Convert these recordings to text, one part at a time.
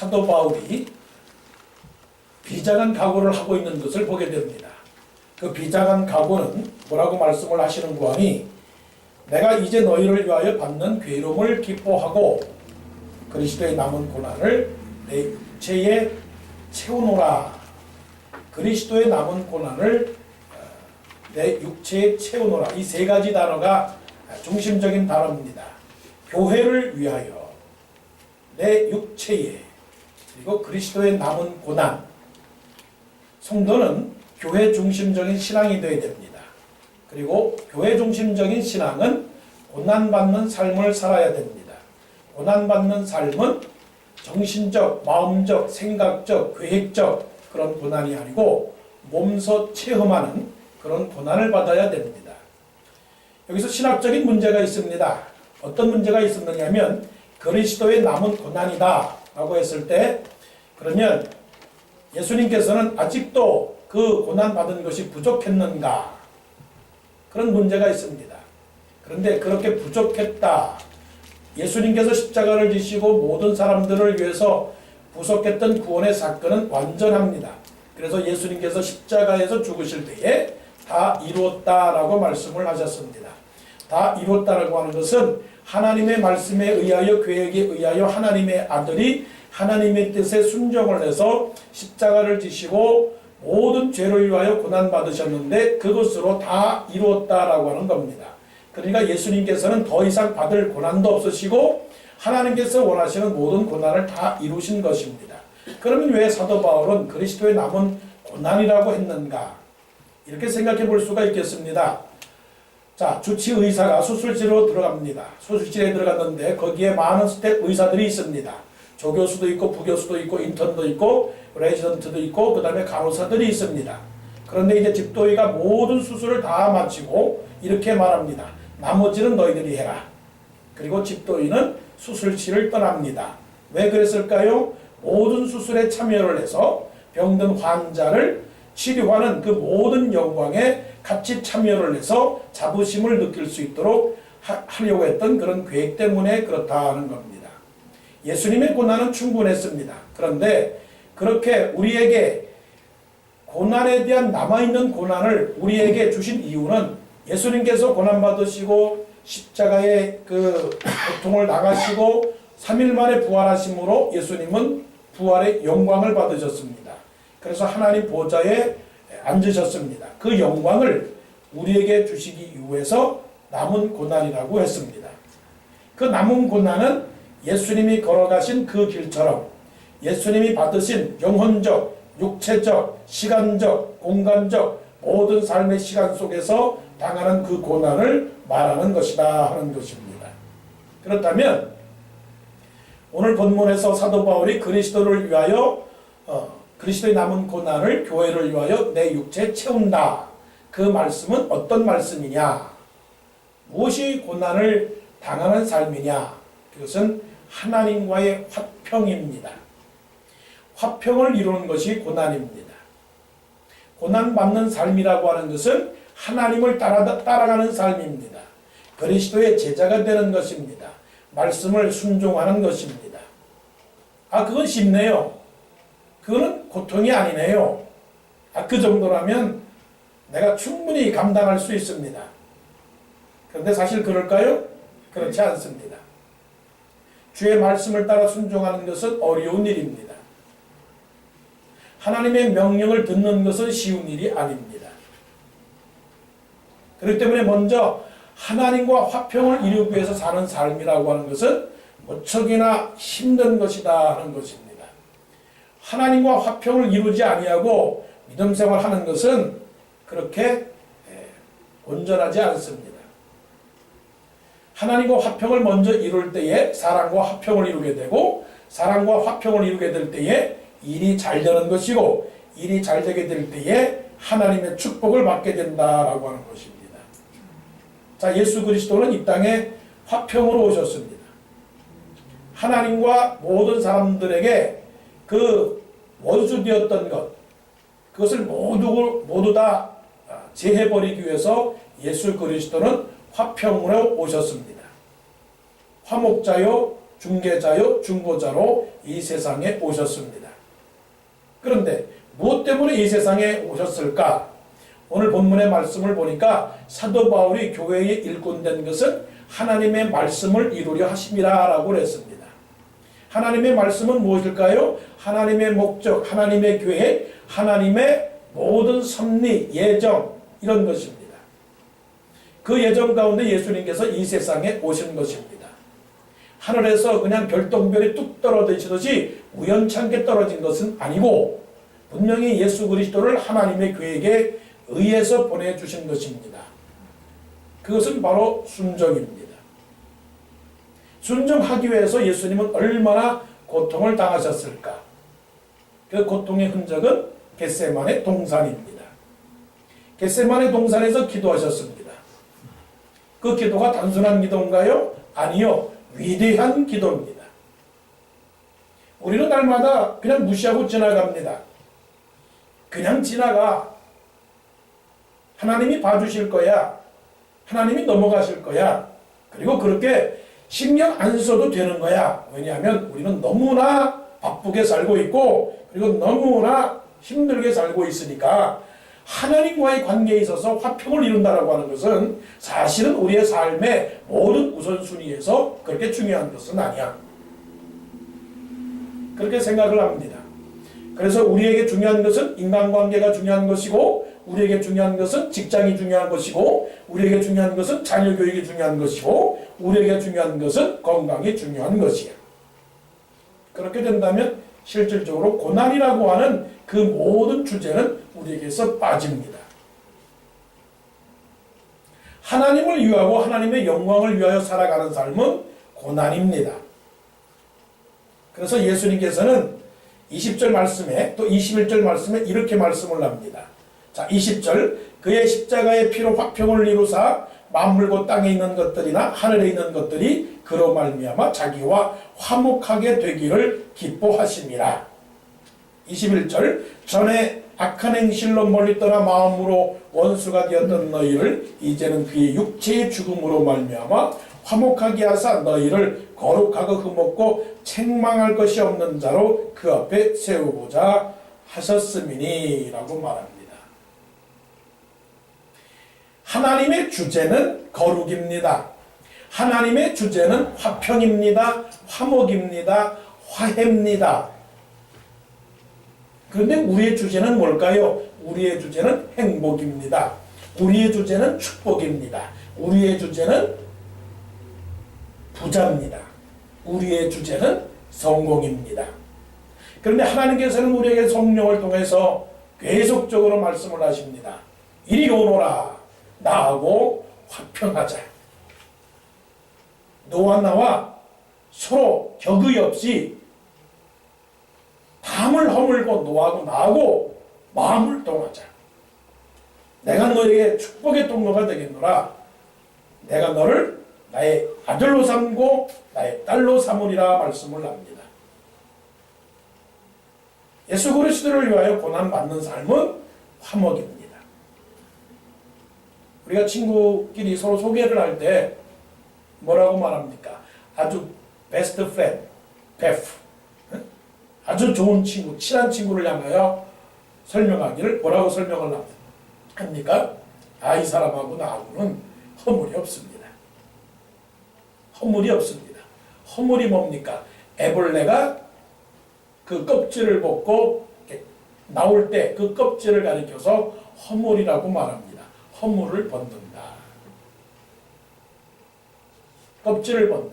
사도 바울이 비장한 각오를 하고 있는 것을 보게 됩니다. 그 비장한 각오는 뭐라고 말씀을 하시는 거하니 내가 이제 너희를 위하여 받는 괴로움을 기뻐하고 그리스도의 남은 고난을 내 육체에 채우노라. 그리스도의 남은 고난을 내 육체에 채우노라. 이 세 가지 단어가 중심적인 단어입니다. 교회를 위하여 내 육체에 그리고 그리스도의 남은 고난. 성도는 교회 중심적인 신앙이 되어야 됩니다. 그리고 교회 중심적인 신앙은 고난받는 삶을 살아야 됩니다. 고난받는 삶은 정신적, 마음적, 생각적, 계획적 그런 고난이 아니고 몸소 체험하는 그런 고난을 받아야 됩니다. 여기서 신학적인 문제가 있습니다. 어떤 문제가 있었느냐면 그리스도의 남은 고난이다 라고 했을 때 그러면 예수님께서는 아직도 그 고난받은 것이 부족했는가? 그런 문제가 있습니다. 그런데 그렇게 부족했다. 예수님께서 십자가를 지시고 모든 사람들을 위해서 부속했던 구원의 사건은 완전합니다. 그래서 예수님께서 십자가에서 죽으실 때에 다 이루었다라고 말씀을 하셨습니다. 다 이루었다라고 하는 것은 하나님의 말씀에 의하여 계획에 의하여 하나님의 아들이 하나님의 뜻에 순종을 해서 십자가를 지시고 모든 죄를 위하여 고난받으셨는데 그것으로 다 이루었다라고 하는 겁니다. 그러니까 예수님께서는 더 이상 받을 고난도 없으시고 하나님께서 원하시는 모든 고난을 다 이루신 것입니다. 그러면 왜 사도 바울은 그리스도의 남은 고난이라고 했는가? 이렇게 생각해 볼 수가 있겠습니다. 자, 주치 의사가 수술실로 들어갑니다. 수술실에 들어갔는데 거기에 많은 스텝 의사들이 있습니다. 조교수도 있고 부교수도 있고 인턴도 있고 레지던트도 있고 그 다음에 간호사들이 있습니다. 그런데 이제 집도의가 모든 수술을 다 마치고 이렇게 말합니다. 나머지는 너희들이 해라. 그리고 집도의는 수술실을 떠납니다. 왜 그랬을까요? 모든 수술에 참여를 해서 병든 환자를 치료하는 그 모든 영광에 같이 참여를 해서 자부심을 느낄 수 있도록 하려고 했던 그런 계획 때문에 그렇다는 겁니다. 예수님의 고난은 충분했습니다. 그런데 그렇게 우리에게 고난에 대한 남아있는 고난을 우리에게 주신 이유는 예수님께서 고난받으시고 십자가의 그 고통을 당하시고 3일 만에 부활하심으로 예수님은 부활의 영광을 받으셨습니다. 그래서 하나님 보좌에 앉으셨습니다. 그 영광을 우리에게 주시기 위해서 남은 고난이라고 했습니다. 그 남은 고난은 예수님이 걸어가신 그 길처럼 예수님이 받으신 영혼적, 육체적, 시간적, 공간적 모든 삶의 시간 속에서 당하는 그 고난을 말하는 것이다 하는 것입니다. 그렇다면 오늘 본문에서 사도 바울이 그리스도를 위하여 그리스도의 남은 고난을 교회를 위하여 내 육체에 채운다. 그 말씀은 어떤 말씀이냐? 무엇이 고난을 당하는 삶이냐? 그것은 하나님과의 화평입니다. 화평을 이루는 것이 고난입니다. 고난받는 삶이라고 하는 것은 하나님을 따라가는 삶입니다. 그리스도의 제자가 되는 것입니다. 말씀을 순종하는 것입니다. 그건 쉽네요. 그거는 고통이 아니네요. 그 정도라면 내가 충분히 감당할 수 있습니다. 그런데 사실 그럴까요? 그렇지 않습니다. 주의 말씀을 따라 순종하는 것은 어려운 일입니다. 하나님의 명령을 듣는 것은 쉬운 일이 아닙니다. 그렇기 때문에 먼저 하나님과 화평을 이루기 위해서 사는 삶이라고 하는 것은 무척이나 힘든 것이다 하는 것입니다. 하나님과 화평을 이루지 아니하고 믿음 생활하는 것은 그렇게 온전하지 않습니다. 하나님과 화평을 먼저 이룰 때에 사랑과 화평을 이루게 되고 사랑과 화평을 이루게 될 때에 일이 잘 되는 것이고 일이 잘 되게 될 때에 하나님의 축복을 받게 된다라고 하는 것입니다. 자, 예수 그리스도는 이 땅에 화평으로 오셨습니다. 하나님과 모든 사람들에게 그 원수되었던 것, 그것을 모두 다 제해버리기 위해서 예수 그리스도는 화평으로 오셨습니다. 화목자요 중개자요 중보자로 이 세상에 오셨습니다. 그런데 무엇 때문에 이 세상에 오셨을까? 오늘 본문의 말씀을 보니까 사도 바울이 교회의 일꾼된 것은 하나님의 말씀을 이루려 하심이라 라고 했습니다. 하나님의 말씀은 무엇일까요? 하나님의 목적, 하나님의 계획, 하나님의 모든 섭리, 예정 이런 것입니다. 그 예정 가운데 예수님께서 이 세상에 오신 것입니다. 하늘에서 그냥 별똥별이 뚝 떨어지듯이 우연찮게 떨어진 것은 아니고 분명히 예수 그리스도를 하나님의 계획에 의해서 보내주신 것입니다. 그것은 바로 순종입니다. 순종하기 위해서 예수님은 얼마나 고통을 당하셨을까? 그 고통의 흔적은 겟세마네 동산입니다. 겟세마네 동산에서 기도하셨습니다. 그 기도가 단순한 기도인가요? 아니요. 위대한 기도입니다. 우리는 날마다 그냥 무시하고 지나갑니다. 그냥 지나가. 하나님이 봐주실 거야. 하나님이 넘어가실 거야. 그리고 그렇게 신경 안 써도 되는 거야. 왜냐하면 우리는 너무나 바쁘게 살고 있고 그리고 너무나 힘들게 살고 있으니까 하나님과의 관계에 있어서 화평을 이룬다라고 하는 것은 사실은 우리의 삶의 모든 우선순위에서 그렇게 중요한 것은 아니야. 그렇게 생각을 합니다. 그래서 우리에게 중요한 것은 인간관계가 중요한 것이고 우리에게 중요한 것은 직장이 중요한 것이고 우리에게 중요한 것은 자녀교육이 중요한 것이고 우리에게 중요한 것은 건강이 중요한 것이야. 그렇게 된다면 실질적으로 고난이라고 하는 그 모든 주제는 우리에게서 빠집니다. 하나님을 위하고 하나님의 영광을 위하여 살아가는 삶은 고난입니다. 그래서 예수님께서는 20절 말씀에 또 21절 말씀에 이렇게 말씀을 합니다. 자, 20절 그의 십자가의 피로 화평을 이루사 만물고 땅에 있는 것들이나 하늘에 있는 것들이 그로 말미암아 자기와 화목하게 되기를 기뻐하심이라. 21절 전에 악한 행실로 멀리 떠나 마음으로 원수가 되었던 너희를 이제는 그의 육체의 죽음으로 말미암아 화목하게 하사 너희를 거룩하고 흠없고 책망할 것이 없는 자로 그 앞에 세우고자 하셨음이니 라고 말합니다. 하나님의 주제는 거룩입니다. 하나님의 주제는 화평입니다. 화목입니다. 화해입니다. 그런데 우리의 주제는 뭘까요? 우리의 주제는 행복입니다. 우리의 주제는 축복입니다. 우리의 주제는 부자입니다. 우리의 주제는 성공입니다. 그런데 하나님께서는 우리에게 성령을 통해서 계속적으로 말씀을 하십니다. 이리 오너라. 나하고 화평하자. 너와 나와 서로 격의 없이 담을 허물고 너하고 나하고 마음을 통하자. 내가 너에게 축복의 통로가 되겠노라. 내가 너를 나의 아들로 삼고 나의 딸로 삼으리라 말씀을 합니다. 예수 그리스도를 위하여 고난받는 삶은 화목입니다. 우리가 친구끼리 서로 소개를 할 때 뭐라고 말합니까? 아주 베스트 프렌드, 베프. 아주 좋은 친구, 친한 친구를 향하여 설명하기를 뭐라고 설명을 합니까? 아, 이 사람하고 나하고는 허물이 없습니다. 허물이 없습니다. 허물이 뭡니까? 애벌레가 그 껍질을 벗고 나올 때 그 껍질을 가리켜서 허물이라고 말합니다. 허물을 벗는다. 껍질을 벗는 것.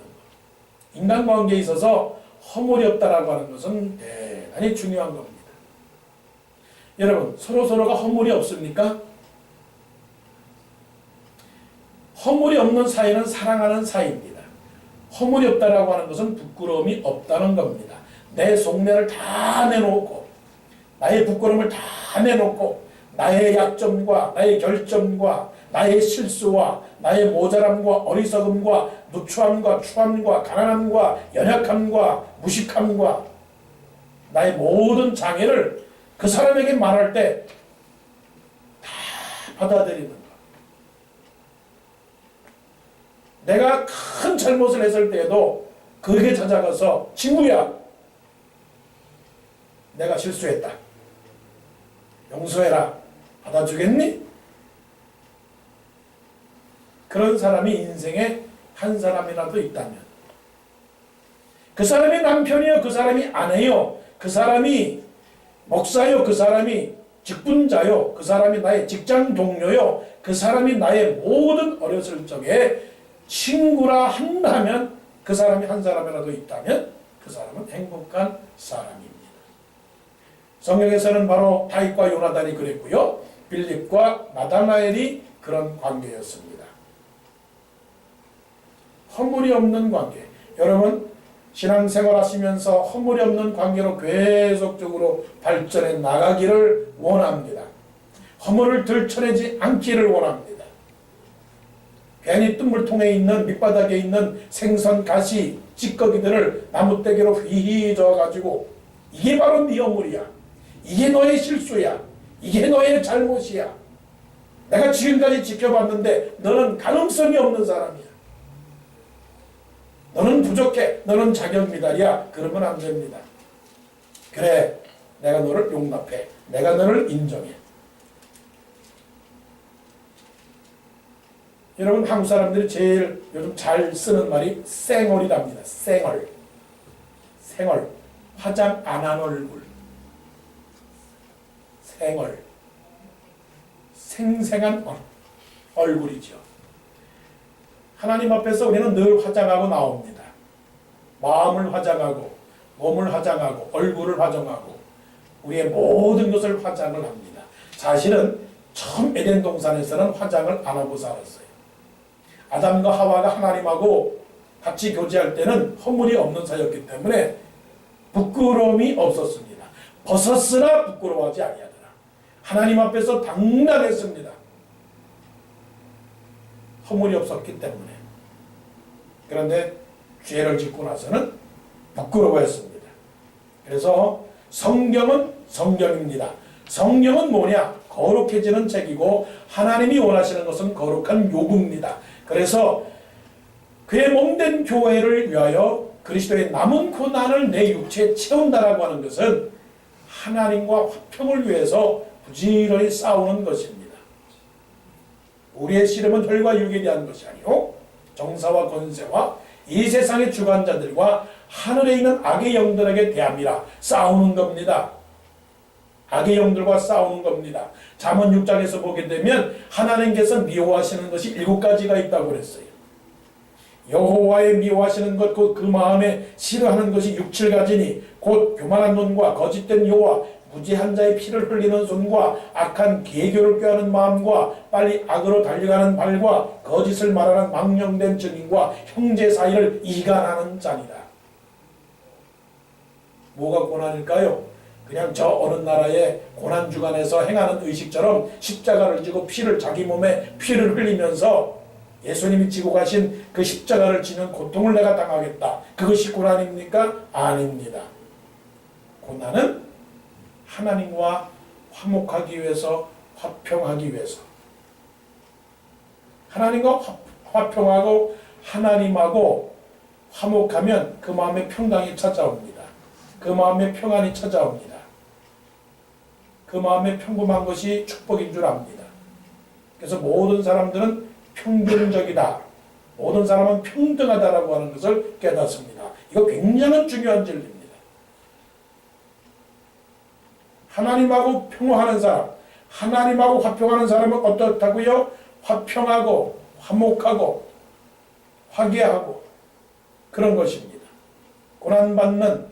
인간관계에 있어서 허물이 없다라고 하는 것은 대단히 중요한 겁니다. 여러분, 서로서로가 허물이 없습니까? 허물이 없는 사이는 사랑하는 사이입니다. 허물이 없다라고 하는 것은 부끄러움이 없다는 겁니다. 내 속내를 다 내놓고 나의 부끄러움을 다 내놓고 나의 약점과 나의 결점과 나의 실수와 나의 모자람과 어리석음과 누추함과 추함과 가난함과 연약함과 무식함과 나의 모든 장애를 그 사람에게 말할 때 다 받아들이는 것. 내가 큰 잘못을 했을 때에도 그에게 찾아가서 친구야, 내가 실수했다. 용서해라. 받아주겠니? 그런 사람이 인생에 한 사람이라도 있다면, 그 사람이 남편이요, 그 사람이 아내요, 그 사람이 목사요, 그 사람이 직분자요, 그 사람이 나의 직장 동료요, 그 사람이 나의 모든 어렸을 적에 친구라 한다면, 그 사람이 한 사람이라도 있다면 그 사람은 행복한 사람입니다. 성경에서는 바로 다윗과 요나단이 그랬고요, 빌립과 나다나엘이 그런 관계였습니다. 허물이 없는 관계. 여러분, 신앙생활 하시면서 허물이 없는 관계로 계속적으로 발전해 나가기를 원합니다. 허물을 들춰내지 않기를 원합니다. 괜히 뜬물통에 있는, 밑바닥에 있는 생선, 가시, 찌꺼기들을 나무떼기로 휘휘 저어가지고 이게 바로 네 허물이야, 이게 너의 실수야, 이게 너의 잘못이야, 내가 지금까지 지켜봤는데 너는 가능성이 없는 사람이야, 너는 부족해, 너는 자격미달이야, 그러면 안 됩니다. 그래, 내가 너를 용납해, 내가 너를 인정해. 여러분, 한국 사람들이 제일 요즘 잘 쓰는 말이 쌩얼이랍니다. 쌩얼. 쌩얼. 화장 안 한 얼굴. 쌩얼. 생생한 얼굴이죠. 하나님 앞에서 우리는 늘 화장하고 나옵니다. 마음을 화장하고, 몸을 화장하고, 얼굴을 화장하고, 우리의 모든 것을 화장을 합니다. 사실은 처음 에덴 동산에서는 화장을 안 하고 살았어요. 아담과 하와가 하나님하고 같이 교제할 때는 허물이 없는 사이였기 때문에 부끄러움이 없었습니다. 벗었으나 부끄러워하지 아니하더라. 하나님 앞에서 당당했습니다. 허물이 없었기 때문에. 그런데 죄를 짓고 나서는 부끄러워했습니다. 그래서 성경은 성경입니다. 성경은 뭐냐? 거룩해지는 책이고 하나님이 원하시는 것은 거룩한 요구입니다. 그래서 그의 몸된 교회를 위하여 그리스도의 남은 고난을 내 육체에 채운다라고 하는 것은 하나님과 화평을 위해서 부지런히 싸우는 것입니다. 우리의 씨름은 혈과 육에 대한 것이 아니요 정사와 권세와 이 세상의 주관자들과 하늘에 있는 악의 영들에게 대함이라 싸우는 겁니다. 악의 영들과 싸우는 겁니다. 잠언 6장에서 보게 되면 하나님께서 미워하시는 것이 7가지가 있다고 그랬어요. 여호와의 미워하시는 것, 그 마음에 싫어하는 것이 6, 7가지니 곧 교만한 눈과 거짓된 요와 무지한 자의 피를 흘리는 손과 악한 계교를 꾀하는 마음과 빨리 악으로 달려가는 발과 거짓을 말하는 망령된 증인과 형제 사이를 이간하는 자니라. 뭐가 고난일까요? 그냥 저 어느 나라의 고난주간에서 행하는 의식처럼 십자가를 지고 피를, 자기 몸에 피를 흘리면서 예수님이 지고 가신 그 십자가를 지는 고통을 내가 당하겠다. 그것이 고난입니까? 아닙니다. 고난은 하나님과 화목하기 위해서, 화평하기 위해서. 하나님과 화평하고 하나님하고 화목하면 그 마음에 평강이 찾아옵니다. 그 마음에 평안이 찾아옵니다. 그 마음에 평범한 것이 축복인 줄 압니다. 그래서 모든 사람들은 평균적이다, 모든 사람은 평등하다라고 하는 것을 깨닫습니다. 이거 굉장히 중요한 진리입니다. 하나님하고 평화하는 사람, 하나님하고 화평하는 사람은 어떻다고요? 화평하고 화목하고 화기하고 그런 것입니다. 고난받는,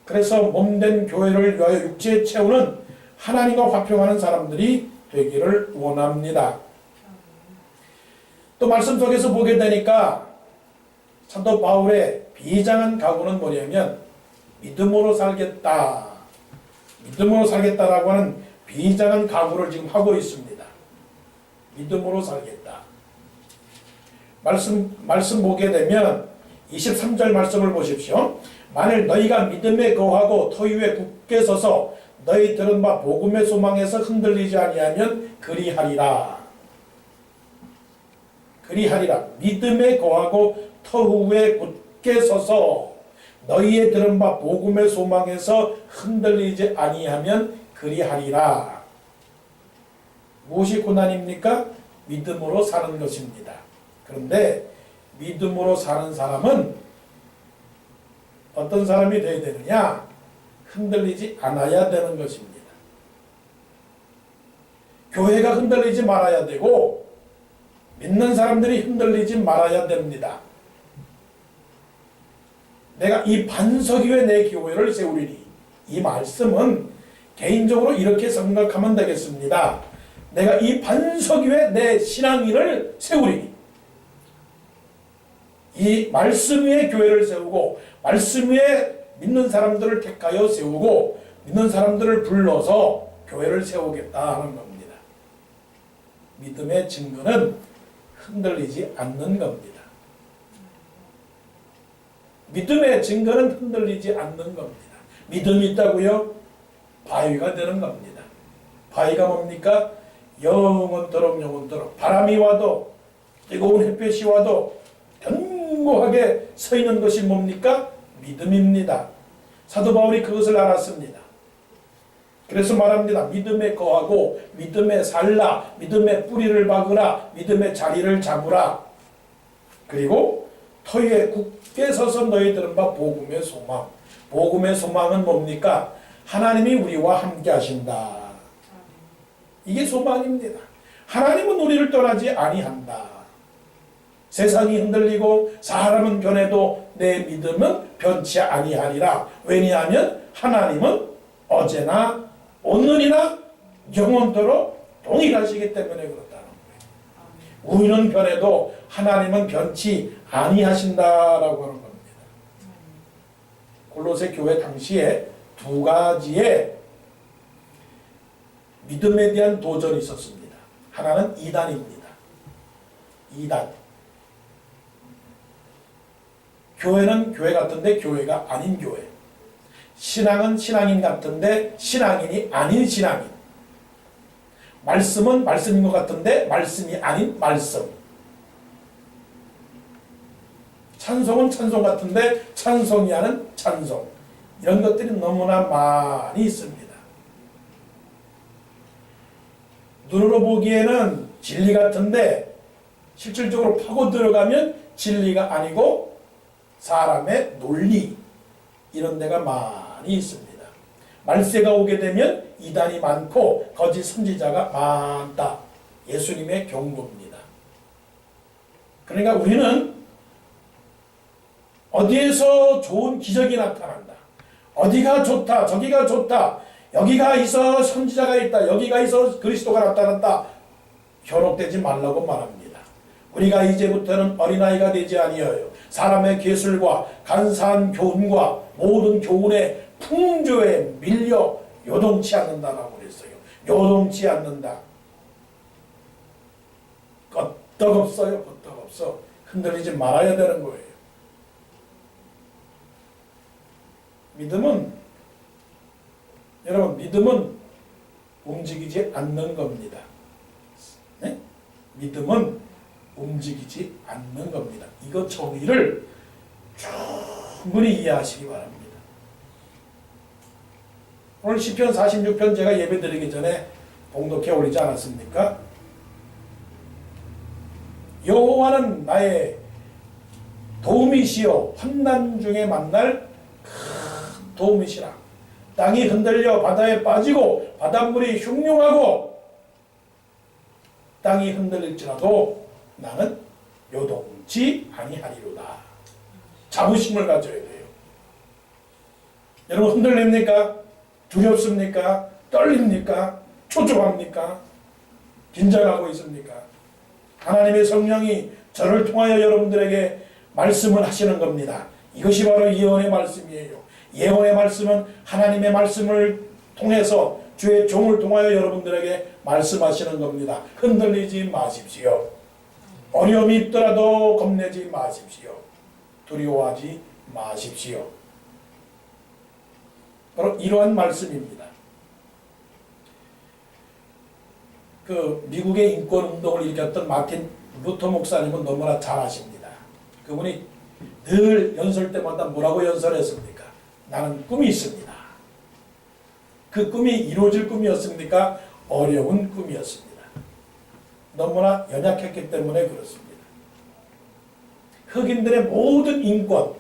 그래서 몸된 교회를 위하여 육체에 채우는 하나님과 화평하는 사람들이 되기를 원합니다. 또 말씀 속에서 보게 되니까 사도 바울의 비장한 각오는 뭐냐면 믿음으로 살겠다. 믿음으로 살겠다라고 하는 비장한 각오를 지금 하고 있습니다. 믿음으로 살겠다. 말씀 보게 되면 23절 말씀을 보십시오. 만일 너희가 믿음에 거하고 터위 위에 굳게 서서 너희 들은 바 복음의 소망에서 흔들리지 아니하면 그리하리라. 그리하리라. 믿음에 거하고 터위 위에 굳게 서서 너희의 들은 바 복음의 소망에서 흔들리지 아니하면 그리하리라. 무엇이 고난입니까? 믿음으로 사는 것입니다. 그런데 믿음으로 사는 사람은 어떤 사람이 되어야 되느냐? 흔들리지 않아야 되는 것입니다. 교회가 흔들리지 말아야 되고 믿는 사람들이 흔들리지 말아야 됩니다. 내가 이 반석 위에 내 교회를 세우리니, 이 말씀은 개인적으로 이렇게 생각하면 되겠습니다. 내가 이 반석 위에 내 신앙인을 세우리니, 이 말씀 위에 교회를 세우고 말씀 위에 믿는 사람들을 택하여 세우고 믿는 사람들을 불러서 교회를 세우겠다 하는 겁니다. 믿음의 증거는 흔들리지 않는 겁니다. 믿음의 증거는 흔들리지 않는 겁니다. 믿음이 있다고요? 바위가 되는 겁니다. 바위가 뭡니까? 영원토록 바람이 와도 뜨거운 햇볕이 와도 견고하게 서 있는 것이 뭡니까? 믿음입니다. 사도 바울이 그것을 알았습니다. 그래서 말합니다. 믿음에 거하고 믿음에 살라, 믿음에 뿌리를 박으라, 믿음의 자리를 잡으라. 그리고 터위에 굳게 서서 너희들은 바 복음의 소망. 복음의 소망은 뭡니까? 하나님이 우리와 함께 하신다. 이게 소망입니다. 하나님은 우리를 떠나지 아니한다. 세상이 흔들리고 사람은 변해도 내 믿음은 변치 아니하리라. 왜냐하면 하나님은 어제나 오늘이나 영원토록 동일하시기 때문에 그렇다는 거예요. 우리는 변해도 하나님은 변치 아니하신다라고 하는 겁니다. 골로새 교회 당시에 두 가지의 믿음에 대한 도전이 있었습니다. 하나는 이단입니다. 이단. 교회는 교회 같은데 교회가 아닌 교회. 신앙은 신앙인 같은데 신앙인이 아닌 신앙인. 말씀은 말씀인 것 같은데 말씀이 아닌 말씀. 찬송은 찬송 같은데 찬송이 아닌 찬송. 이런 것들이 너무나 많이 있습니다. 눈으로 보기에는 진리 같은데 실질적으로 파고 들어가면 진리가 아니고 사람의 논리, 이런 데가 많이 있습니다. 말세가 오게 되면 이단이 많고 거짓 선지자가 많다. 예수님의 경고입니다. 그러니까 우리는 어디에서 좋은 기적이 나타난다, 어디가 좋다, 저기가 좋다, 여기가 있어 선지자가 있다, 여기가 있어 그리스도가 나타났다, 현혹되지 말라고 말합니다. 우리가 이제부터는 어린아이가 되지 아니하여 사람의 계술과 간사한 교훈과 모든 교훈의 풍조에 밀려 요동치 않는다라고 그랬어요. 요동치 않는다. 끄떡없어요. 끄떡없어. 흔들리지 말아야 되는 거예요. 믿음은, 여러분, 믿음은 움직이지 않는 겁니다. 네? 믿음은 움직이지 않는 겁니다. 이거 정의를 충분히 이해하시기 바랍니다. 오늘 시편 46편 제가 예배 드리기 전에 봉독해 올리지 않았습니까? 여호와는 나의 도움이시여 환난 중에 만날 큰 도움이시라. 땅이 흔들려 바다에 빠지고 바닷물이 흉흉하고 땅이 흔들릴지라도 나는 요동치 아니하리로다. 자부심을 가져야 돼요. 여러분, 흔들립니까? 두렵습니까? 떨립니까? 초조합니까? 긴장하고 있습니까? 하나님의 성령이 저를 통하여 여러분들에게 말씀을 하시는 겁니다. 이것이 바로 예언의 말씀이에요. 예언의 말씀은 하나님의 말씀을 통해서 주의 종을 통하여 여러분들에게 말씀하시는 겁니다. 흔들리지 마십시오. 어려움이 있더라도 겁내지 마십시오. 두려워하지 마십시오. 바로 이러한 말씀입니다. 그 미국의 인권운동을 일으켰던 마틴 루터 목사님은 너무나 잘 아십니다. 그분이 늘 연설 때마다 뭐라고 연설했습니까? 나는 꿈이 있습니다. 그 꿈이 이루어질 꿈이었습니까? 어려운 꿈이었습니다. 너무나 연약했기 때문에 그렇습니다. 흑인들의 모든 인권,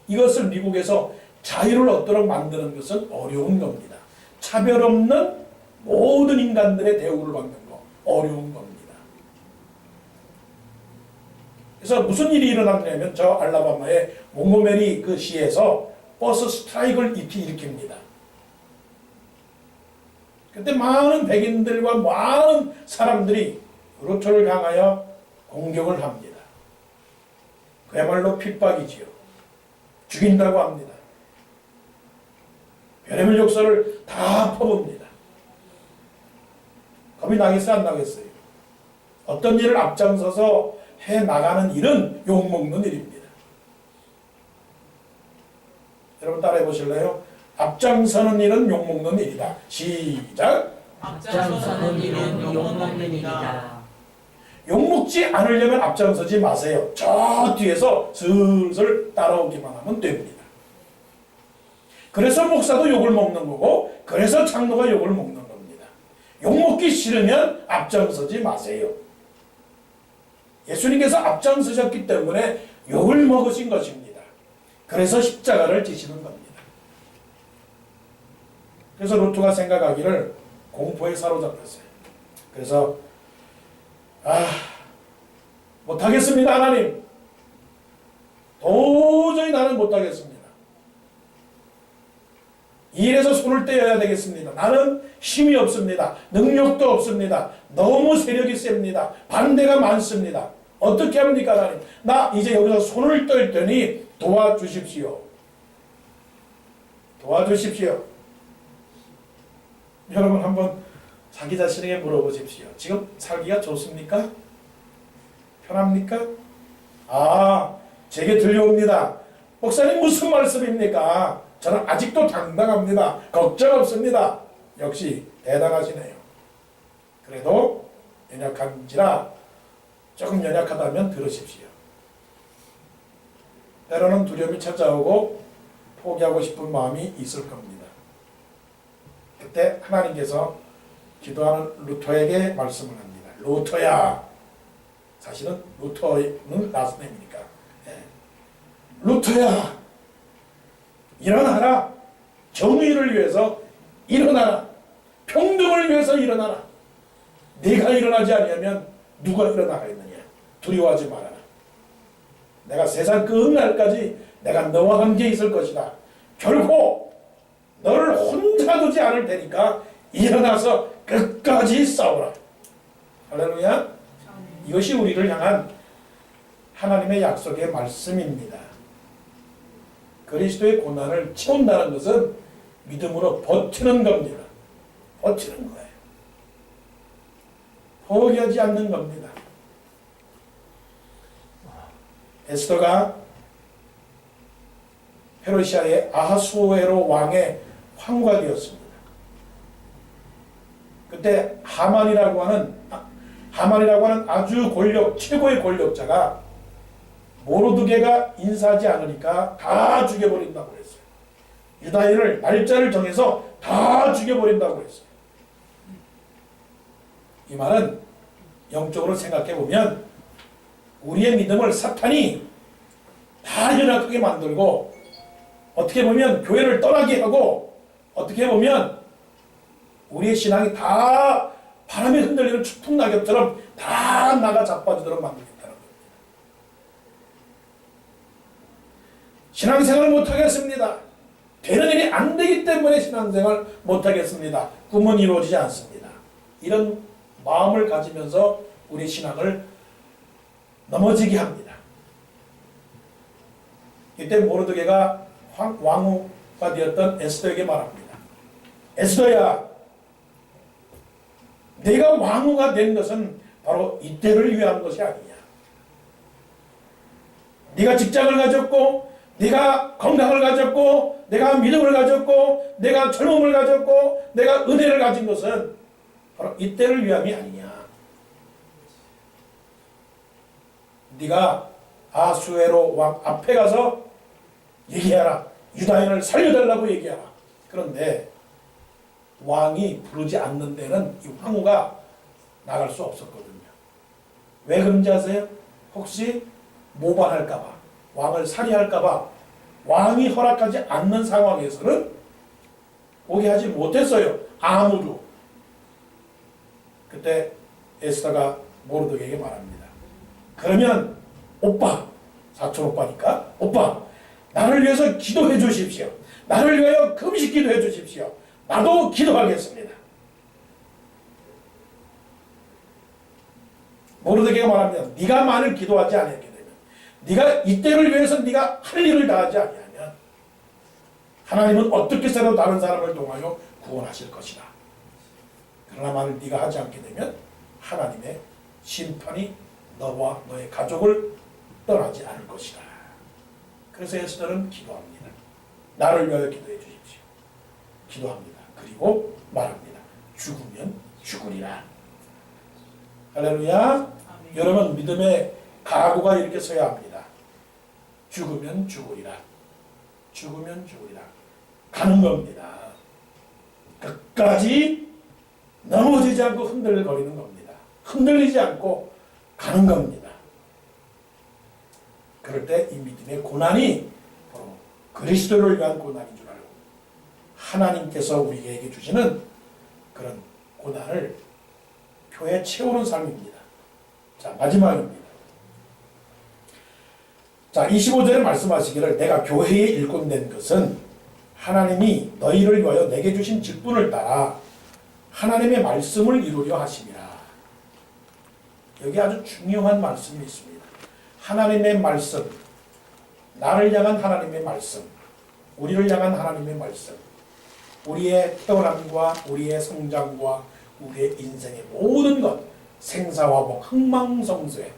이것을 미국에서 자유를 얻도록 만드는 것은 어려운 겁니다. 차별 없는 모든 인간들의 대우를 받는 거 어려운 겁니다. 그래서 무슨 일이 일어났냐면 저 알라바마의 몽고메리 그 시에서 버스 스트라이크를 일으킵니다. 그때 많은 백인들과 많은 사람들이 루터를 향하여 공격을 합니다. 그야말로 핍박이지요. 죽인다고 합니다. 별의별 욕설을 다 퍼붓니다. 겁이 나겠어요? 안 나겠어요? 어떤 일을 앞장서서 해나가는 일은 욕먹는 일입니다. 여러분 따라해 보실래요? 앞장서는 일은 욕먹는 일이다. 시작! 앞장서는 일은 욕먹는 일이다. 욕먹지 않으려면 앞장서지 마세요. 저 뒤에서 슬슬 따라오기만 하면 됩니다. 그래서 목사도 욕을 먹는 거고 그래서 장로가 욕을 먹는 겁니다. 욕먹기 싫으면 앞장서지 마세요. 예수님께서 앞장서셨기 때문에 욕을 먹으신 것입니다. 그래서 십자가를 지시는 겁니다. 그래서 루트가 생각하기를 공포에 사로잡혔어요. 그래서 못하겠습니다. 하나님. 도저히 나는 못하겠습니다. 이 일에서 손을 떼어야 되겠습니다. 나는 힘이 없습니다. 능력도 없습니다. 너무 세력이 셉니다. 반대가 많습니다. 어떻게 합니까, 하나님? 나 이제 여기서 손을 뗄 테니 도와주십시오. 도와주십시오. 여러분 한번 자기 자신에게 물어보십시오. 지금 살기가 좋습니까? 편합니까? 제게 들려옵니다. 목사님 무슨 말씀입니까? 저는 아직도 당당합니다. 걱정 없습니다. 역시 대단하시네요. 그래도 연약한지라 조금 연약하다면 들으십시오. 때로는 두려움이 찾아오고 포기하고 싶은 마음이 있을 겁니다. 그때 하나님께서 기도하는 루터에게 말씀을 합니다. 루터야. 사실은 루터는 라스네임이니까. 루터야. 일어나라. 정의를 위해서 일어나라. 평등을 위해서 일어나라. 네가 일어나지 않으면 누가 일어나가겠느냐. 두려워하지 말아라. 내가 세상 끝날까지 내가 너와 함께 있을 것이다. 결코 너를 혼자 두지 않을 테니까 일어나서 끝까지 싸우라. 할렐루야. 이것이 우리를 향한 하나님의 약속의 말씀입니다. 그리스도의 고난을 채운다는 것은 믿음으로 버티는 겁니다. 버티는 거예요. 포기하지 않는 겁니다. 에스더가 페르시아의 아하수에로 왕의 황후가 되었습니다. 그때 하만이라고 하는 아주 최고의 권력자가 모르드게가 인사하지 않으니까 다 죽여버린다고 그랬어요. 유다인을 날짜를 정해서 다 죽여버린다고 그랬어요. 이 말은 영적으로 생각해보면 우리의 믿음을 사탄이 다 연약하게 만들고 어떻게 보면 교회를 떠나게 하고 어떻게 보면 우리의 신앙이 다 바람에 흔들리는 추풍 낙엽처럼 다 나가 자빠지도록 만들겠다는 겁니다. 신앙생활을 못하겠습니다. 되는 일이 안 되기 때문에 신앙생활 못하겠습니다. 꿈은 이루어지지 않습니다. 이런 마음을 가지면서 우리 신앙을 넘어지게 합니다. 이때 모르드게가 왕후가 되었던 에스더에게 말합니다. 에스더야, 내가 왕후가 된 것은 바로 이때를 위한 것이 아니냐. 네가 직장을 가졌고, 네가 건강을 가졌고, 내가 믿음을 가졌고, 내가 젊음을 가졌고, 내가 은혜를 가진 것은 바로 이때를 위함이 아니냐. 네가 아수에로 왕 앞에 가서 얘기하라. 유다인을 살려달라고 얘기하라. 그런데 왕이 부르지 않는 데는 이 황후가 나갈 수 없었거든요. 왜 그런지 아세요? 혹시 모반할까봐, 왕을 살해할까봐 왕이 허락하지 않는 상황에서는 오게 하지 못했어요. 아무도. 그때 에스더가 모르드게에게 말합니다. 그러면 오빠, 사촌 오빠니까 오빠, 나를 위해서 기도해 주십시오. 나를 위하여 금식 기도해 주십시오. 나도 기도하겠습니다. 모르드게가 말합니다. 네가 만일 기도하지 않게 되면, 네가 이때를 위해서 네가 할 일을 다하지 아니하면 하나님은 어떻게 해서라도 다른 사람을 통하여 구원하실 것이다. 그러나 만일 네가 하지 않게 되면 하나님의 심판이 너와 너의 가족을 떠나지 않을 것이다. 그래서 에스더는 기도합니다. 나를 위하여 기도해 주십시오. 기도합니다. 그리고 말합니다. 죽으면 죽으리라. 할렐루야. 아멘. 여러분 믿음의 각오가 이렇게 서야 합니다. 죽으면 죽으리라. 죽으면 죽으리라. 가는 겁니다. 끝까지 넘어지지 않고 흔들거리는 겁니다. 흔들리지 않고 가는 겁니다. 그럴 때 이 믿음의 고난이 바로 그리스도를 위한 고난인 줄 알고 하나님께서 우리에게 주시는 그런 고난을 표에 채우는 삶입니다. 자, 마지막입니다. 자, 25절에 말씀하시기를 내가 교회에 일꾼된 것은 하나님이 너희를 위하여 내게 주신 직분을 따라 하나님의 말씀을 이루려 하심이라. 여기 아주 중요한 말씀이 있습니다. 하나님의 말씀, 나를 향한 하나님의 말씀, 우리를 향한 하나님의 말씀, 우리의 태어남과 우리의 성장과 우리의 인생의 모든 것, 생사화복, 흥망성쇠,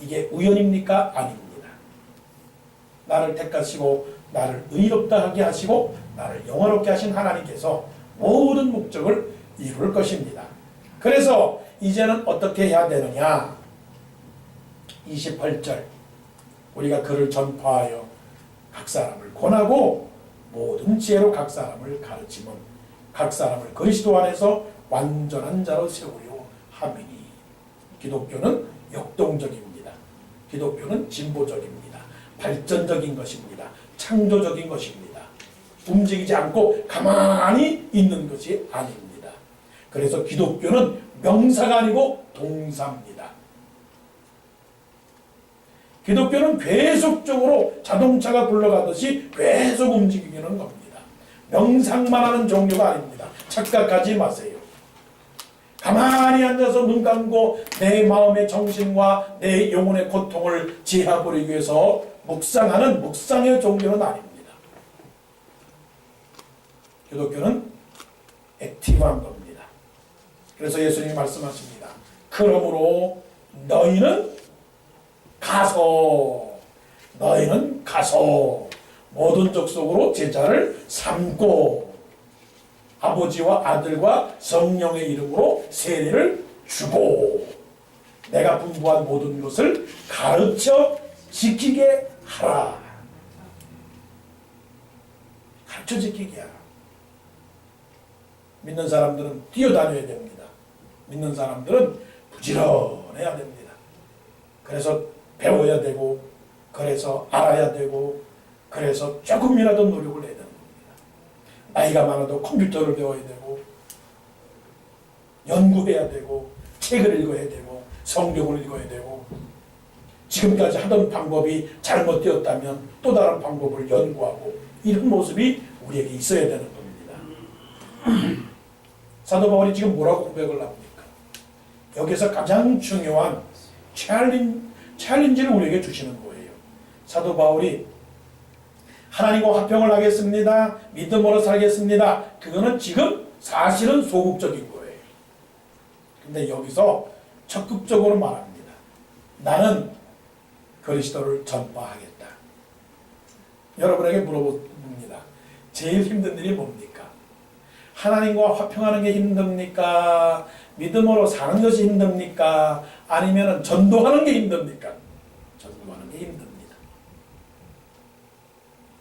이게 우연입니까? 아닙니다. 나를 택하시고 나를 의롭다 하게 하시고 나를 영화롭게 하신 하나님께서 모든 목적을 이룰 것입니다. 그래서 이제는 어떻게 해야 되느냐? 28절 우리가 그를 전파하여 각 사람을 권하고 모든 지혜로 각 사람을 가르치면 각 사람을 그리스도 안에서 완전한 자로 세우려 함이니. 기독교는 역동적입니다. 기독교는 진보적입니다. 발전적인 것입니다. 창조적인 것입니다. 움직이지 않고 가만히 있는 것이 아닙니다. 그래서 기독교는 명사가 아니고 동사입니다. 기독교는 계속적으로 자동차가 굴러가듯이 계속 움직이는 겁니다. 명상만 하는 종교가 아닙니다. 착각하지 마세요. 가만히 앉아서 눈 감고 내 마음의 정신과 내 영혼의 고통을 제하버리기 위해서 묵상하는 묵상의 종교는 아닙니다. 기독교는 액티브한 겁니다. 그래서 예수님이 말씀하십니다. 그러므로 너희는 가서 모든 족속으로 제자를 삼고 아버지와 아들과 성령의 이름으로 세례를 주고 내가 분부한 모든 것을 가르쳐 지키게 하라. 가르쳐 지키게 하라. 믿는 사람들은 뛰어다녀야 됩니다. 믿는 사람들은 부지런해야 됩니다. 그래서 배워야 되고 그래서 알아야 되고 그래서 조금이라도 노력을 해야 되는 겁니다. 나이가 많아도 컴퓨터를 배워야 되고 연구해야 되고 책을 읽어야 되고 성경을 읽어야 되고 지금까지 하던 방법이 잘못되었다면 또 다른 방법을 연구하고 이런 모습이 우리에게 있어야 되는 겁니다. 사도 바울이 지금 뭐라고 고백을 합니까? 여기서 가장 중요한 챌린지를 우리에게 주시는 거예요. 사도 바울이 하나님과 화평을 하겠습니다. 믿음으로 살겠습니다. 그거는 지금 사실은 소극적인 거예요. 근데 여기서 적극적으로 말합니다. 나는 그리스도를 전파하겠다. 여러분에게 물어봅니다. 제일 힘든 일이 뭡니까? 하나님과 화평하는 게 힘듭니까? 믿음으로 사는 것이 힘듭니까? 아니면 전도하는 게 힘듭니까? 전도하는 게 힘듭니다.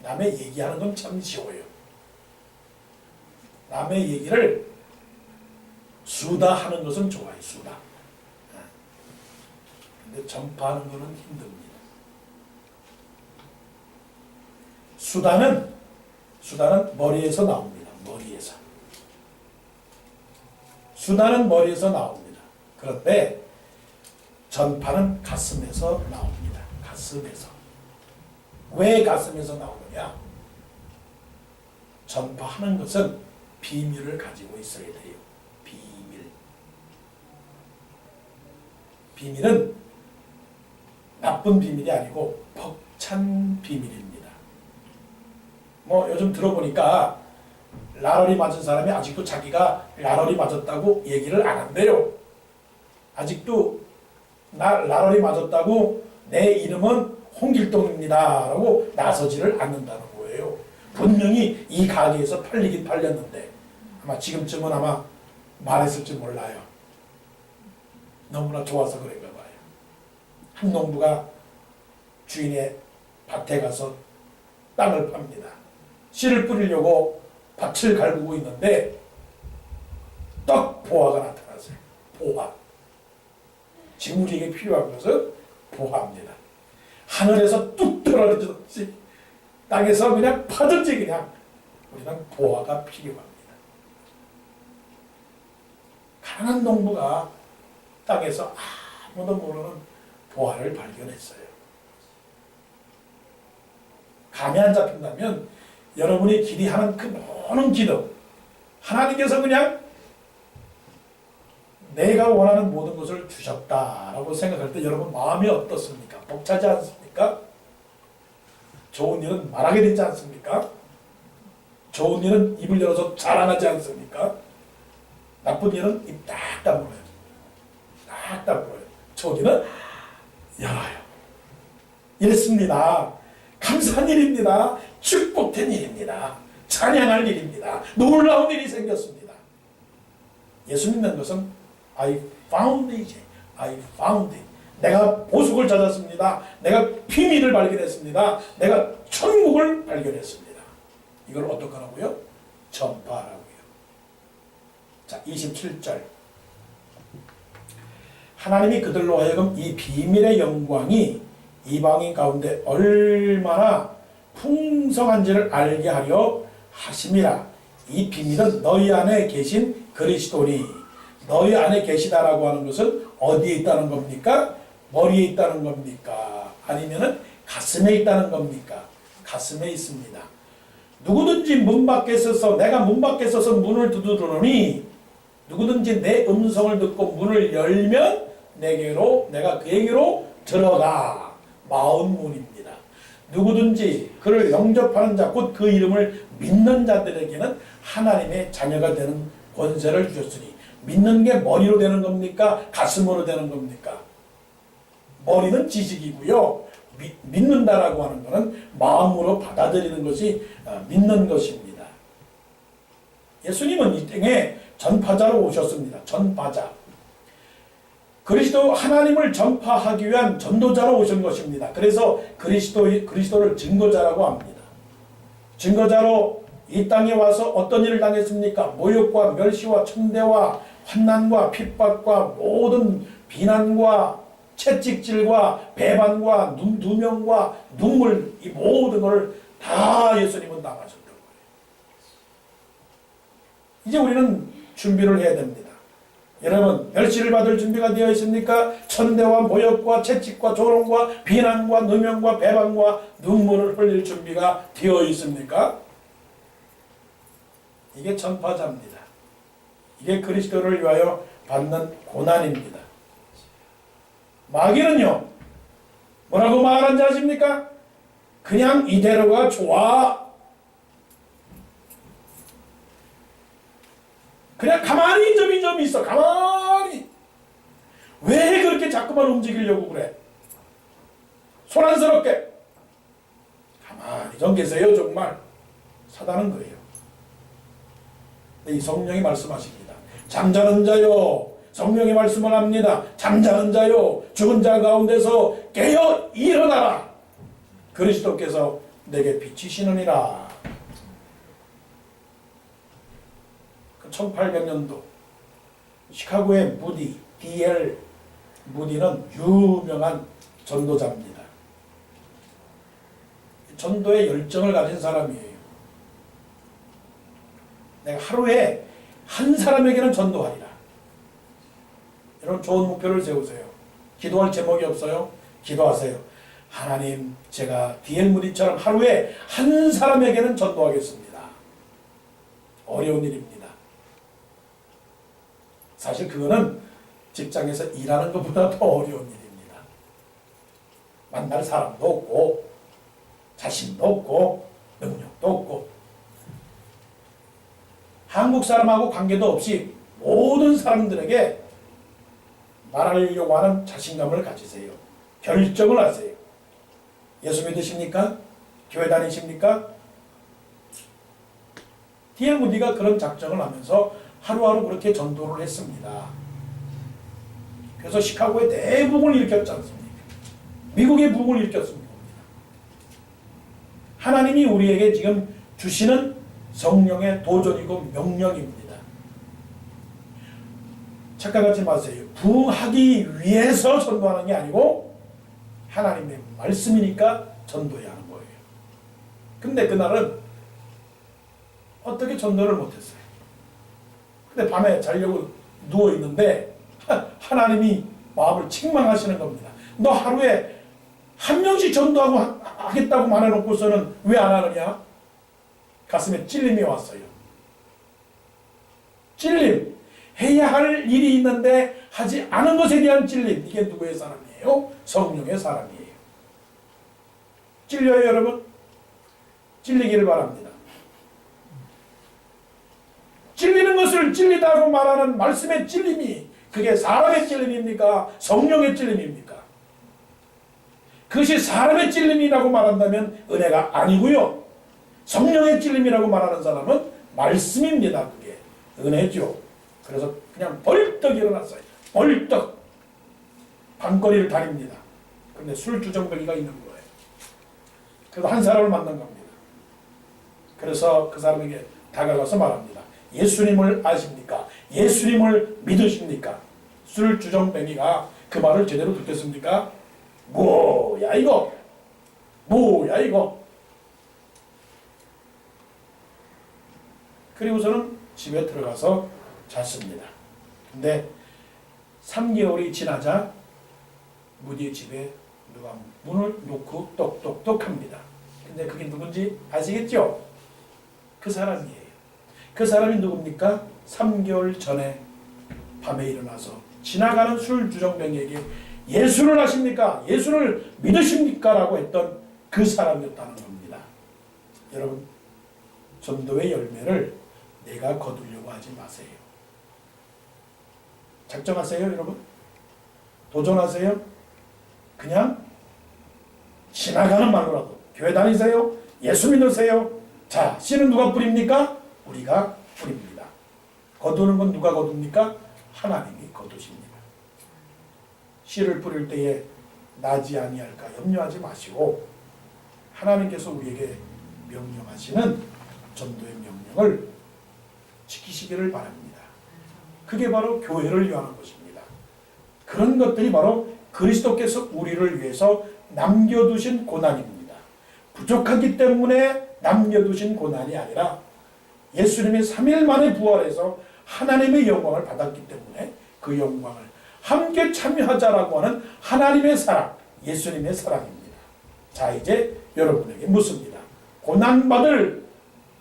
남의 얘기하는 건 참 쉬워요. 남의 얘기를 수다하는 것은 좋아요. 수다. 근데 전파하는 것은 힘듭니다. 수다는 머리에서 나옵니다. 머리에서. 수다는 머리에서 나옵니다. 그런데 전파는 가슴에서 나옵니다. 가슴에서. 왜 가슴에서 나오느냐? 전파하는 것은 비밀을 가지고 있어야 돼요. 비밀. 비밀은 나쁜 비밀이 아니고 벅찬 비밀입니다. 뭐 요즘 들어보니까 라러리 맞은 사람이 아직도 자기가 라러리 맞았다고 얘기를 안 한대요. 아직도 나 라러리 맞았다고 내 이름은 홍길동입니다 라고 나서지를 않는다는 거예요. 분명히 이 가게에서 팔리긴 팔렸는데 아마 지금쯤은 아마 말했을지 몰라요. 너무나 좋아서 그런가 봐요. 한 농부가 주인의 밭에 가서 땅을 팝니다. 씨를 뿌리려고 밭을 갈구고 있는데 떡 보화가 나타났어요. 보화. 지금 우리에게 필요한 것은 보화입니다. 하늘에서 뚝 떨어지듯이 땅에서 그냥 파든지 그냥 우리는 보화가 필요합니다. 가난한 농부가 땅에서 아무도 모르는 보화를 발견했어요. 감이 안 잡힌다면 여러분이 기대하는 그 모든 기도 하나님께서 그냥 내가 원하는 모든 것을 주셨다라고 생각할 때 여러분 마음이 어떻습니까? 벅차지 않습니까? 좋은 일은 말하게 되지 않습니까? 좋은 일은 입을 열어서 자랑하지 않습니까? 나쁜 일은 입 딱 다물어요. 딱 다물어요. 좋은 일은 열어요. 이랬습니다. 감사한 일입니다. 축복된 일입니다. 찬양할 일입니다. 놀라운 일이 생겼습니다. 예수 믿는 것은 I found it. I found it. 내가 보석을 찾았습니다. 내가 비밀을 발견했습니다. 내가 천국을 발견했습니다. 이걸 어떻게 하라고요? 전파하라고요. 자, 27절. 하나님이 그들로 하여금 이 비밀의 영광이 이방인 가운데 얼마나 풍성한지를 알게 하려 하심이라. 이 비밀은 너희 안에 계신 그리스도니. 너희 안에 계시다라고 하는 것은 어디에 있다는 겁니까? 머리에 있다는 겁니까? 아니면은 가슴에 있다는 겁니까? 가슴에 있습니다. 누구든지 문 밖에 서서 내가 문 밖에 서서 문을 두드리노니 누구든지 내 음성을 듣고 문을 열면 내가 그에게로 들어가. 마흔문입니다. 누구든지 그를 영접하는 자, 곧 그 이름을 믿는 자들에게는 하나님의 자녀가 되는 권세를 주셨으니. 믿는 게 머리로 되는 겁니까? 가슴으로 되는 겁니까? 머리는 지식이고요. 믿는다라고 하는 것은 마음으로 받아들이는 것이 믿는 것입니다. 예수님은 이 땅에 전파자로 오셨습니다. 전파자. 그리스도 하나님을 전파하기 위한 전도자로 오신 것입니다. 그래서 그리스도를 증거자라고 합니다. 증거자로 이 땅에 와서 어떤 일을 당했습니까? 모욕과 멸시와 천대와 환난과 핍박과 모든 비난과 채찍질과 배반과 누명과 눈물, 이 모든 것을 다 예수님은 당하셨던 거예요. 이제 우리는 준비를 해야 됩니다. 여러분, 멸시를 받을 준비가 되어 있습니까? 천대와 모욕과 채찍과 조롱과 비난과 누명과 배반과 눈물을 흘릴 준비가 되어 있습니까? 이게 전파자입니다. 이게 그리스도를 위하여 받는 고난입니다. 마귀는요, 뭐라고 말하는지 아십니까? 그냥 이대로가 좋아. 그냥 가만히 좀 있어. 가만히. 왜 그렇게 자꾸만 움직이려고 그래? 소란스럽게. 가만히 좀 계세요. 정말. 사단은 그래요. 이 성령이 말씀하십니다. 잠자는 자요, 성령이 말씀을 합니다. 잠자는 자요, 죽은 자 가운데서 깨어 일어나라. 그리스도께서 내게 비치시느니라. 1800년도 시카고의 무디, D.L. 무디는 유명한 전도자입니다. 전도에 열정을 가진 사람이에요. 내가 하루에 한 사람에게는 전도하리라. 이런 좋은 목표를 세우세요. 기도할 제목이 없어요? 기도하세요. 하나님, 제가 D.L. 무디처럼 하루에 한 사람에게는 전도하겠습니다. 어려운 일입니다. 사실 그거는 직장에서 일하는 것보다 더 어려운 일입니다. 만날 사람도 없고 자신도 없고 능력도 없고 한국 사람하고 관계도 없이 모든 사람들에게 말하려고 하는 자신감을 가지세요. 결정을 하세요. 예수 믿으십니까? 교회 다니십니까? D.L. 무디가 그런 작정을 하면서 하루하루 그렇게 전도를 했습니다. 그래서 시카고의 대부흥을 일으켰지 않습니까? 미국의 부흥을 일으켰습니다. 하나님이 우리에게 지금 주시는 성령의 도전이고 명령입니다. 착각하지 마세요. 부흥하기 위해서 전도하는 게 아니고 하나님의 말씀이니까 전도해야 하는 거예요. 근데 그날은 어떻게 전도를 못했어요? 근데 밤에 자려고 누워있는데 하나님이 마음을 책망하시는 겁니다. 너 하루에 한 명씩 전도하고 하겠다고 말해놓고서는 왜 안 하느냐? 가슴에 찔림이 왔어요. 찔림. 해야 할 일이 있는데 하지 않은 것에 대한 찔림. 이게 누구의 사람이에요? 성령의 사람이에요. 찔려요, 여러분? 찔리기를 바랍니다. 찔리는 것을 찔리다고 말하는 말씀의 찔림이 그게 사람의 찔림입니까? 성령의 찔림입니까? 그것이 사람의 찔림이라고 말한다면 은혜가 아니고요. 성령의 찔림이라고 말하는 사람은 말씀입니다. 그게 은혜죠. 그래서 그냥 벌떡 일어났어요. 벌떡 밤거리를 다닙니다. 그런데 술주정뱅이가 있는 거예요. 그래서 한 사람을 만난 겁니다. 그래서 그 사람에게 다가가서 말합니다. 예수님을 아십니까? 예수님을 믿으십니까? 술주정뱅이가 그 말을 제대로 듣겠습니까? 뭐야 이거? 뭐야 이거? 그리고서는 집에 들어가서 잤습니다. 근데 3개월이 지나자 무디의 집에 누가 문을 놓고 똑똑똑 합니다. 근데 그게 누군지 아시겠죠? 그 사람이에요. 그 사람이 누굽니까? 3개월 전에 밤에 일어나서 지나가는 술주정뱅이에게 예수를 아십니까? 예수를 믿으십니까? 라고 했던 그 사람이었다는 겁니다. 여러분, 전도의 열매를 내가 거두려고 하지 마세요. 작정하세요, 여러분. 도전하세요. 그냥 지나가는 말로라도 교회 다니세요. 예수 믿으세요. 자, 씨는 누가 뿌립니까? 우리가 뿌립니다. 거두는 건 누가 거둡니까? 하나님이 거두십니다. 씨를 뿌릴 때에 나지 아니할까 염려하지 마시고 하나님께서 우리에게 명령하시는 전도의 명령을 지키시기를 바랍니다. 그게 바로 교회를 위한 것입니다. 그런 것들이 바로 그리스도께서 우리를 위해서 남겨두신 고난입니다. 부족하기 때문에 남겨두신 고난이 아니라 예수님이 3일 만에 부활해서 하나님의 영광을 받았기 때문에 그 영광을 함께 참여하자라고 하는 하나님의 사랑, 예수님의 사랑입니다. 자, 이제 여러분에게 묻습니다. 고난받을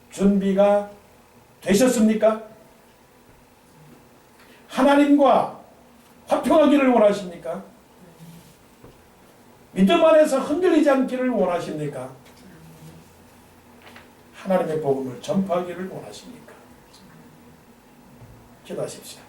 준비가 되셨습니까? 하나님과 화평하기를 원하십니까? 믿음 안에서 흔들리지 않기를 원하십니까? 하나님의 복음을 전파하기를 원하십니까? 기도하십시오.